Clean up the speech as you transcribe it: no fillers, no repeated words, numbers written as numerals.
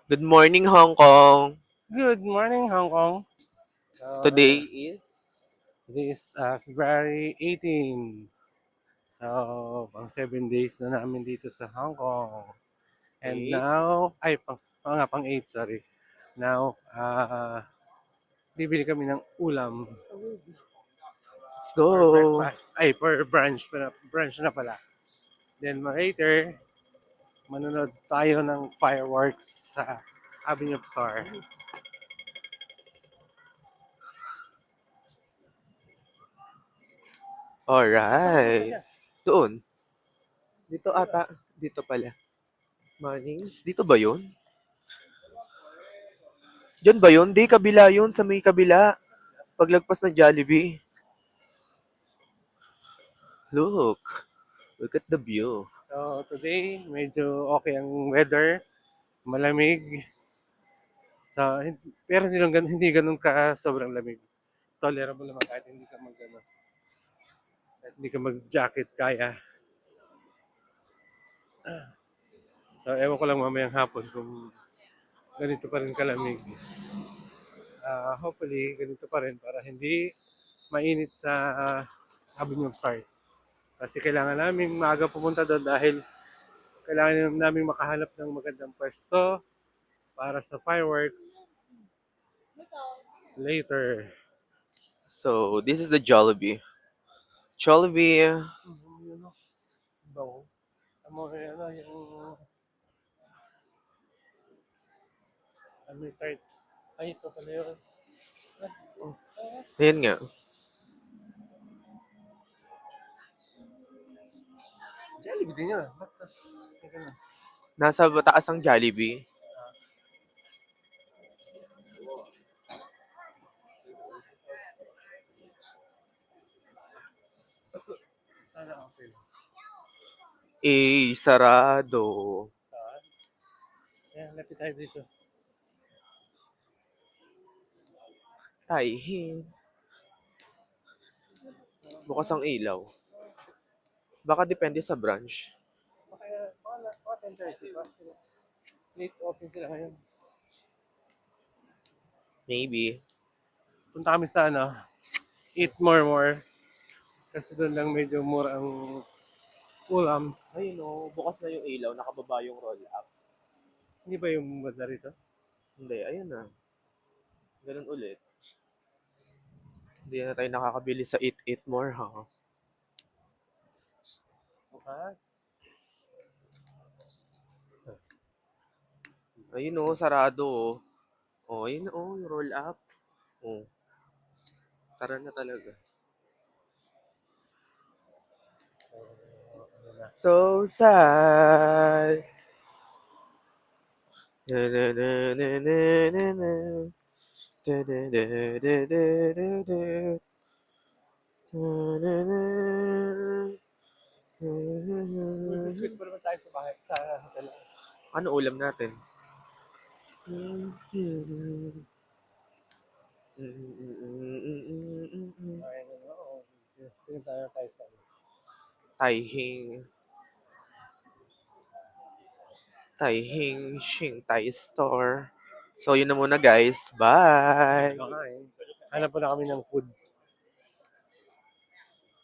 Good morning, Hong Kong. Good morning, Hong Kong. So, Today is this February 18. So, pang 7 days na namin dito sa Hong Kong. And 8. now, ay, pang 8, sorry. Now, bibili kami ng ulam Let's for go. breakfast. Ay, for brunch na pala. Then, later, manonood tayo ng fireworks sa Avenue of Star. Saan ka punta Alright. dyan? Doon. Dito ata. Dito pala. Mornings. Dito ba yun? Diyan ba yun? Di, kabila yun. Sa may kabila. Paglagpas ng Jollibee. Look. Look at the view. So, today, medyo okay ang weather. Malamig. Pero hindi ganun ka sobrang lamig. Tolerable naman kahit hindi ka kahit hindi ka mag-jacket kaya. So ewan ko lang mamayang hapon kung ganito pa rin kalamig. Hopefully ganito pa rin para hindi mainit sa Avenue of Start. Kasi kailangan namin maaga pumunta doon dahil kailangan namin makahanap ng magandang pwesto para sa fireworks later. So, this is the Jollibee. Jollibee. Yun o. Bango. Yung yung tart. Ay, ito pala yun. Ayan nga. Jollibee din yun. Ito na. Nasa taas ang Jollibee. Sana okay. Eh, sarado. Saan? Kaya lapit tayo dito. Taihing. Bukas ang ilaw. Baka depende sa branch. Baka 10:30 pa. Late open sila ngayon. Maybe. Punta kami sa Eat More. Kasi doon lang medyo mura ang ulams. Ayun o, bukas na yung ilaw, nakababa yung roll up. Hindi ba yung banda rito? Hindi, ayun na. Ganun ulit. Hindi na tayo nakakabili sa Eat More, ha? Bukas. Ayun o, sarado o. Oh, ayun o, yung roll up. Oh, tara na talaga. So, ano na. So sad. Na na na na na na na. Da da da da da da da. Na na na. May biscuit pa naman tayo sa bahay. Sa hotel. Ano ulam natin? Ayun na. Oo. Tingin tayo sa Taihing. Taihing Shing Tai Store. So, yun na muna guys. Bye! Okay. Hanap po na kami ng food.